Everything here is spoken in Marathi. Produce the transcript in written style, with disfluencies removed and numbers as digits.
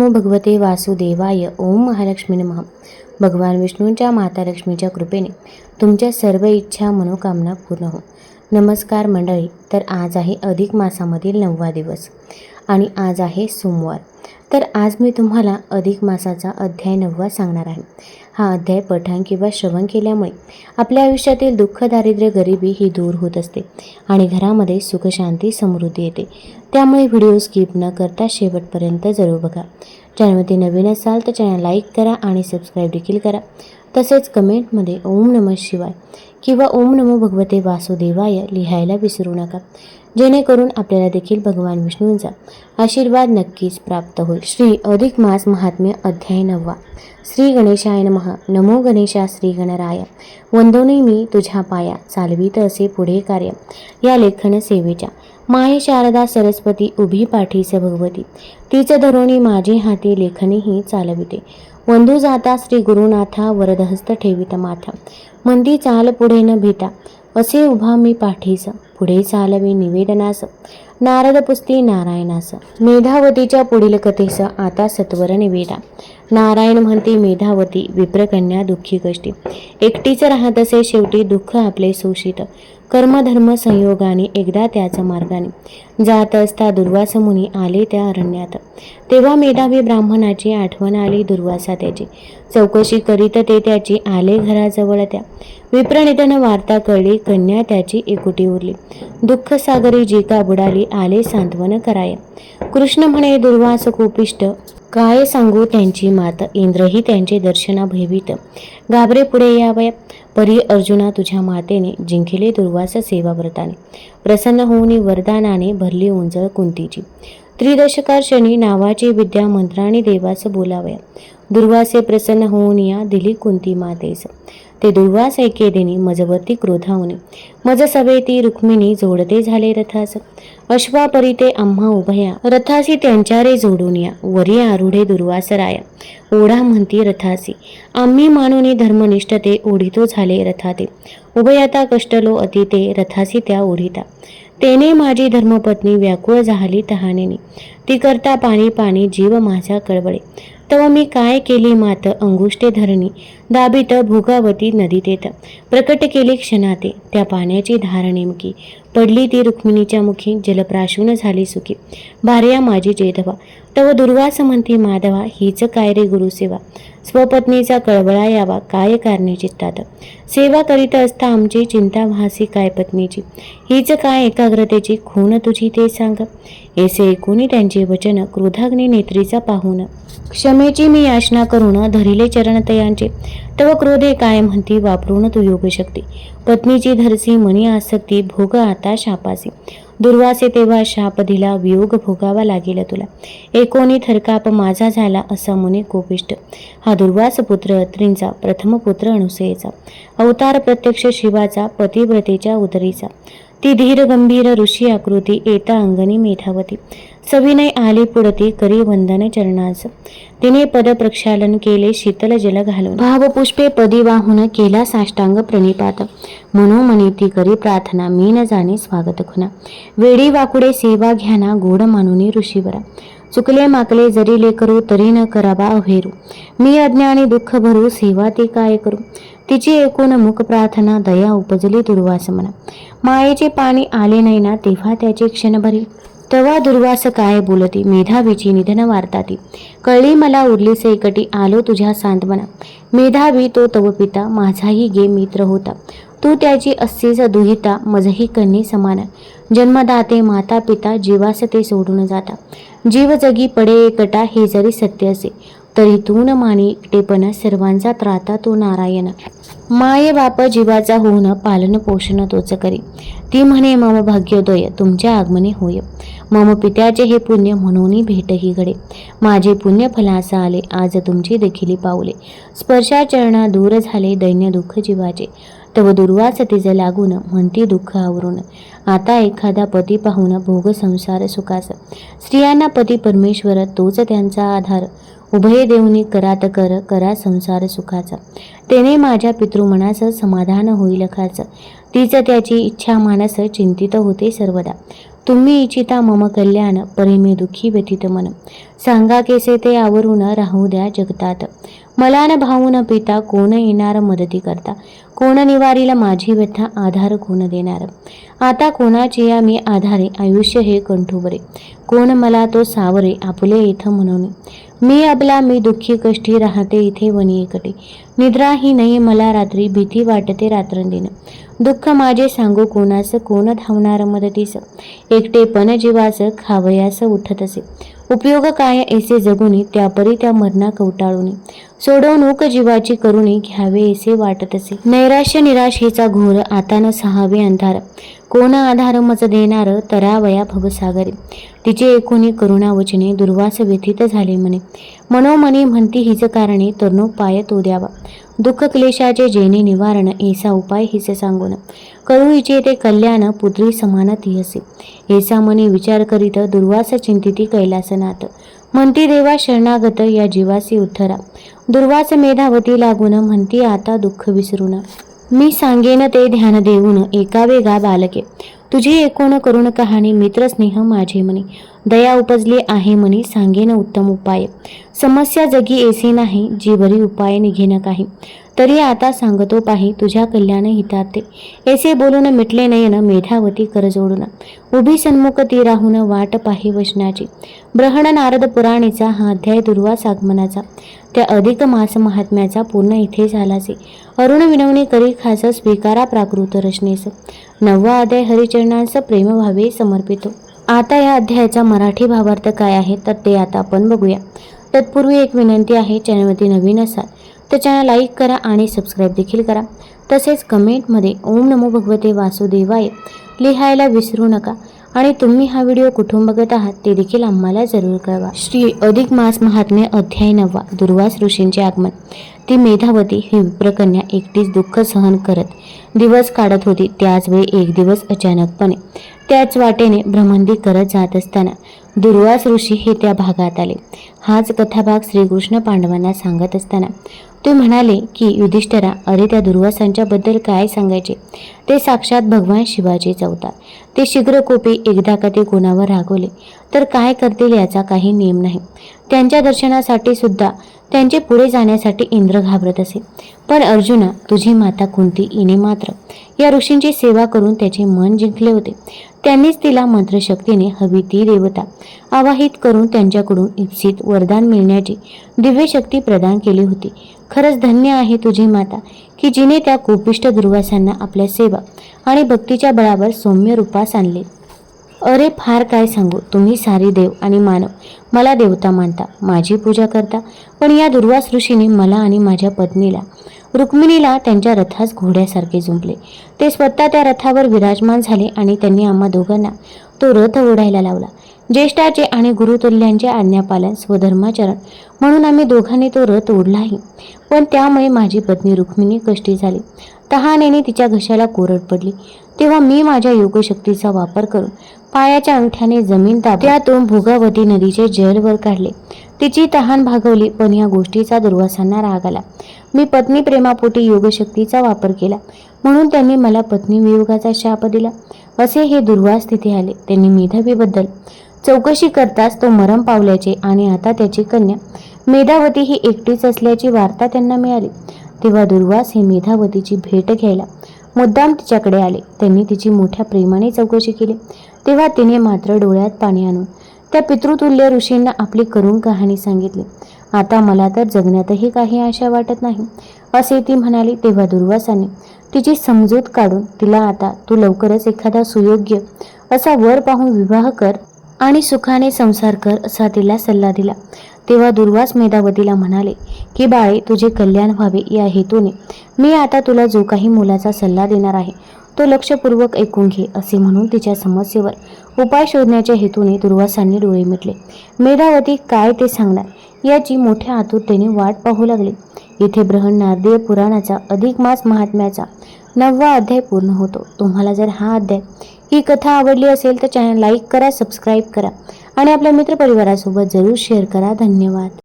नमो भगवते वासुदेवाय. ओम महालक्ष्मी नमः. भगवान विष्णूंच्या माता लक्ष्मीच्या कृपेने तुमच्या सर्व इच्छा मनोकामना पूर्ण हो. नमस्कार मंडळी. तर आज आहे अधिक मासामधील 9वा दिवस आणि आज आहे सोमवार. तर आज मी तुम्हाला अधिक मासाचा अध्याय 9वा सांगणार आहे. हा अध्याय पठण किंवा श्रवण केल्यामुळे आपल्या आयुष्यातील दुःख, दारिद्र्य, गरिबी ही दूर होत असते आणि घरामध्ये सुख, शांती, समृद्धी येते. त्यामुळे व्हिडिओ स्किप न करता शेवटपर्यंत जरूर बघा. चॅनलमध्ये नवीन असाल तर चॅनल लाईक करा आणि सबस्क्राईब देखील करा. तसेच कमेंटमध्ये ओम नमः शिवाय किंवा ओम नमो भगवते वासुदेवाय लिहायला विसरू नका, जेणेकरून आपल्याला देखील भगवान विष्णूंचा आशीर्वाद नक्कीच प्राप्त होईल. श्री अधिक मास महात्म्य अध्याय 9वा. श्री गणेशाय नमः. नमो गणेशा श्री गणराय. वंदोनी मी तुझ्या पाया, चालवीत असे पुढे कार्य. या लेखन सेवेच्या माये शारदा सरस्वती, उभी पाठीस भगवती. तीच धरोणी माझे हाती, लेखनीही चालविते. वंदू जाता श्री गुरुनाथा, वरदहस्त ठेवित माथा. मंदी चाल पुढे न भीता, असे उभा मी पाठीस. पुढे चालवी निवेदनास, नारद पुस्ती नारायणास. मेधावतीच्या पुढील कथेस आता सत्वर निवेदा. नारायण म्हणते मेधावती, विप्रकन्या दुःखी कष्टी. एकटीच राहत असे शेवटी, दुःख आपले सोशित. कर्मधर्म संयोगाने एकदा त्याच मार्गाने जात असता दुर्वास मुनी आले त्या अरण्यात. तेव्हा मेधावी ब्राह्मणाची आठवण आली दुर्वासा त्याची. चौकशी करीत ते त्याची आले घराजवळ त्या. विप्रनिधन वार्ता कळली, कन्या त्याची एकुटी उरली. दुःख सागरी जी का बुडाली, आले सांत्वन कराय. कृष्ण म्हणे दुर्वास कोपिष्ट, काय सांगू त्यांची मात. इंद्रही त्यांचे दर्शना भयभीत, घाबरे पुढे यावया. परी अर्जुना तुझ्या मातेने जिंकले दुर्वास सेवा व्रताने. प्रसन्न होऊन वरदानाने भरली उंजळ कुंतीची. त्रिदशकार्षणी नावाची विद्या मंत्राने देवास बोलावया. दुर्वासे प्रसन्न होऊन या दिली कुंती मातेस. ते दुर्वास ऐके देणी मजवरती क्रोधावने. मज सवेती रुक्मिणी जोडते झाले रथास. अश्वापरी ते आम्हा उभया, रथासी त्यांच्या रे जोडून या. वरी आरूढे दुर्वास राया, ओढा म्हणती रथासी. आम्ही मानुनी धर्मनिष्ठ ते, ओढितो झाले रथाते. उभयाता कष्टलो अति ते, रथासी त्या ओढिता. तेने माझी धर्मपत्नी व्याकुळ झाली तहानेनी. ती करता पाणी पाणी जीव माझा कळवळे. तव मी काय केली मात, अंगुष्ठे धरणी दाबित भोगावती नदीत येत. प्रकट केली क्षणाते, त्या पाण्याची धार नेमकी. पडली ती रुक्मिणीच्या मुखी, जलप्राशून झाली सुखी. भार्या माझी जेधवा, तव दुर्वास म्हणती माधवा. हीच काय रे गुरुसेवा, स्वपत्नीचा कळवळा यावा. काय कारणे चित्तात, सेवा करीत असता आमची. चिंता भासी काय पत्नीची, हीच काय एकाग्रतेची. खून तुझी ते सांग. ऐसे ऐकून त्यांचे वचन, क्रोधाग्नी नेत्रीचा पाहून. क्षमेची मी याचना करून, धरिले चरण तयांचे. तव क्रोधे काय म्हणती, वापरून तू योगशक्ती. पत्नीची धरसी मनी आसक्ती, भोग आता शापासी. दुर्वासे तेव्हा शाप दिला, वियोग भोगावा लागेल तुला. एकोणी थरकाप माझा झाला, असा मुने कोपिष्ट. हा दुर्वास पुत्र अत्रींचा, प्रथम पुत्र अनुसयेचा. अवतार प्रत्यक्ष शिवाचा, पतिव्रतेच्या उदरीचा. ती धीर गंभीर ऋषी आकृती, येता अंगणी मेधावती. सविनय आली पुढती, करी वंदन चरणास. तिने पद प्रक्षालन केले, शीतल जल घालून. भावपुष्पे पदी वाहून, केला साष्टांग प्रणिपात. मनोमनी ती करी प्रार्थना, मी न जाणे स्वागत खुना. वेडी वाकुडे सेवा घ्याना, गोड मानुनी ऋषीवरा. चुकले माकले जरी लेकरू, तरी न करावा अभेरू. मी अज्ञानी दुःख भरू, सेवा ती काय करू. तिची एकूण मुख प्रार्थना, दया उपजली दुर्वास मना. मायेचे पाणी आले नाही ना, तेव्हा त्याचे क्षणभरी. तेव्हा दुर्वास काय बोलती, मेधावीची निधन वार्ता ती. कळली मला उरलीसे एकटी, आलो तुझ्या सांत्वना. मेधावी तो तव पिता, माझाही गे मित्र होता. तू त्याची अस्सीस दुहिता, मजही कन्ये समान. जन्मदाते माता पिता, जीवास ते सोडून जाता. जीव जगी पडे एकटा, हे जरी सत्य असे, तरी तू न मानी एकटेपण. सर्वांचा त्राता तो नारायण. माये बाप जीवाचा होऊन, पालन पोषण तोच करी. ती म्हणे मम भाग्योदय, तुमच्या आगमने होय. मम पित्याचे हे पुण्य, म्हणून भेटही घडे. माझे पुण्य फलास आले, आज तुमची देखील पावले. स्पर्शाचरणा दूर झाले, दैन्य दुःख जीवाचे. तव दुर्वास तिज लागून, म्हणती दुःख आवरून. आता एखादा पती पाहून, भोग संसार सुखास. स्त्रियांना पती परमेश्वर, तोच त्यांचा आधार. उभय देऊनी करात कर, करा संसार सुखाचा. तेने माझ्या पितृमनास, समाधान होईल खाच. तीच त्याची इच्छा मानस, चिंतित होते सर्वदा. तुम्ही इच्छिता मम कल्याण, परी मे दुःखी व्यथित मन. सांगा केसे ते आवरून, राहू द्या जगतात. मला न भाऊ न पिता, कोण येणार मदती करता. कोण निवारील माझी व्यथा, आधार कोण देणार. आता कोणाची या मी आधारे, आयुष्य हे कंठुबरे. कोण मला तो सावरे, आपुले इथं म्हणून. मी अबला मी दुःखी कष्टी, राहते इथे वनी एकटे. निद्रा ही नाही मला रात्री, भीती वाटते रात्रंदिन. दुःख माझे सांगू कोणास, कोण धावणार मदतीस. एकटेपण जीवास, खावयास उठत असे. उपयोग काय ऐसे जगुनी, त्यापरी त्या मरणा कवटाळूनी. सोडवणूक जीवाची करुणी, घ्यावे ऐसे वाटत असे. नैराश्य निराशेचा घोर, आता न सहावे अंधार. कोण आधार मज देणार, तरावया भवसागरे. तिचे एकुणी करुणा वचने, दुर्वास व्यथित झाले मने. मनोमनी म्हणती हीच कारणे, तरुणोपाय तो द्यावा. दुःख क्लेशाचे जेणे निवारण, ऐसा उपाय हिच सांगून. करू इच्छिते कल्याण, पुत्री समान ती असे. ऐसा मनी विचार करीत, दुर्वास चिंतिती कैलासनाथ. म्हणती देवा शरणागत, या जीवासी उद्धरा. दुर्वास मेधावती लागून, म्हणती आता दुःख विसरून. मी सांगेन ते ध्यान देऊन, एका वेगा बालके. तुझी एकूण करुण कहाणी, मित्र स्नेह माझे मनी. दया उपजली आहे मनी, सांगेन उत्तम उपाय. समस्या जगी ऐसी नाही, जीवरी उपाय निघेन काही. तरी आता सांगतो पाही, तुझ्या कल्याण हितात ते. ऐसे बोलून मिटले नयन, मेधावती कर जोडून. उभी सन्मुख ती राहून, वाट पाही वचनाची. ब्रहण नारद पुराणीचा, हा अध्याय दुर्वास आगमनाचा. त्या अधिक मास महात्म्याचा पूर्ण इथे झालासे. अरुण विनवणी करी खास, स्वीकारा प्राकृत रचनेस. 9वा अध्याय हरिचरणांस प्रेम भावे समर्पितो. आता या अध्यायाचा मराठी भावार्थ काय आहे तर ते आता आपण बघूया. तत्पूर्वी एक विनंती आहे, चॅनलवरती नवीन असाल तर चॅनल लाईक करा आणि सबस्क्राईब देखील करा. तसेच कमेंटमध्ये ओम नमो भगवते वासुदेवाय लिहायला विसरू नका. आणि तुम्ही हा व्हिडिओ कुठून बघत आहात ते देखील आम्हाला जरूर कळवा. श्री अधिक मास महात्म्य अध्याय 9. दुर्वास ऋषींचे आगमन. ती मेधावती ही विप्रकन्या एकटीच दुःख सहन करत दिवस काढत होती. त्याच वेळी एक दिवस अचानकपणे त्याच वाटेने भ्रमंती करत जात असताना दुर्वास ऋषी हे त्या भागात आले. हाच कथाभाग श्रीकृष्ण पांडवांना सांगत असताना ते म्हणाले की युधिष्ठिरा, अरे त्या दुर्वासांच्या बद्दल काय सांगायचे. ते साक्षात भगवान शिवाजीच अवतार. ते शीघ्रकोपी, एकदा का ते कोणावर रागवले तर काय करतील याचा काही नेम नाही. त्यांच्या दर्शनासाठी सुद्धा त्यांचे पुढे जाण्यासाठी इंद्र घाबरत असे. पण अर्जुना, तुझी माता कुंती हिने मात्र या ऋषींची सेवा करून त्याचे मन जिंकले होते. त्यांनीच तिला मंत्रशक्तीने हवी ती देवता आवाहित करून त्यांच्याकडून इप्सित वरदान मिळण्याची दिव्य शक्ती प्रदान केली होती. खरंच धन्य आहे तुझी माता की जिने त्या कोपिष्ट दुर्वासांना आपल्या सेवा आणि भक्तीच्या बळावर सौम्य रूपास आणले. अरे फार काय सांगू, तुम्ही सारी देव आणि मानव मला देवता मानता, माझी पूजा करता. पण या दुर्वास ऋषीने मला आणि माझ्या पत्नीला रुक्मिणीला त्यांच्या रथास घोड्यासारखे जुंपले. ते स्वतः त्या रथावर विराजमान झाले आणि त्यांनी आम्हा दोघांना तो रथ ओढायला लावला. ज्येष्ठाचे आणि गुरुतुल्यांचे आज्ञापालन, स्वधर्माचरण म्हणून आम्ही दोघांनी तो रथ ओढलाही. पण त्यामुळे माझी पत्नी रुक्मिणी कष्टी झाली. तहानेने तिच्या घशाला कोरड पडली. तेव्हा मी माझ्या योगशक्तीचा वापर करून पायाच्या अंगठ्याने जमीन दाबून त्यातून भोगावती नदीचे जल वर काढले. तिची तहान भागवली. पण या गोष्टीचा दुर्वासांना राग आला. मी पत्नी प्रेमापोटी योगशक्तीचा वापर केला म्हणून त्यांनी मला पत्नी वियोगाचा शाप दिला. असे हे दुर्वास तिथे आले. त्यांनी मेधावीबद्दल चौकशी करताच तो मरण पावल्याचे आणि आता त्याची कन्या मेधावती ही एकटीच असल्याची वार्ता त्यांना मिळाली. तेव्हा दुर्वास हे मेधावतीची भेट घ्यायला मुद्दाम तिच्याकडे आले. त्यांनी तिची मोठ्या प्रेमाने चौकशी केली. तेव्हा तिने मात्र डोळ्यात पाणी आणून त्या पितृतुल्य ऋषींना आपली करुण कहाणी सांगितली. आता मला तर जगण्यातही काही आशा वाटत नाही असे ती म्हणाली. तेव्हा दुर्वासाने तिची समजूत काढून तिला आता तू लवकरच एखादा सुयोग्य असा वर पाहून विवाह कर आणि सुखाने संसार कर असा तिला सल्ला दिला. तेव्हा दुर्वास मेधावतीला म्हणाले की बाळे, तुझे कल्याण व्हावे या हेतूने मी आता तुला जो काही मोलाचा सल्ला देणार आहे तो लक्षपूर्वक ऐकून घे असे म्हणून तिच्या समस्येवर उपाय शोधण्याच्या हेतूने दुर्वासांनी डोळे मिटले. मेधावती काय ते सांगणार याची मोठ्या आतुरतेने वाट पाहू लागली. इथे ब्रहण नारदीय पुराणाचा अधिक मास महात्म्याचा 9वा अध्याय पूर्ण होतो. तुम्हाला जर हा अध्याय ही कथा आवडली असेल तर चॅनल लाईक करा, सबस्क्राईब करा आणि आपल्या मित्रपरिवारासोबत जरूर शेअर करा. धन्यवाद.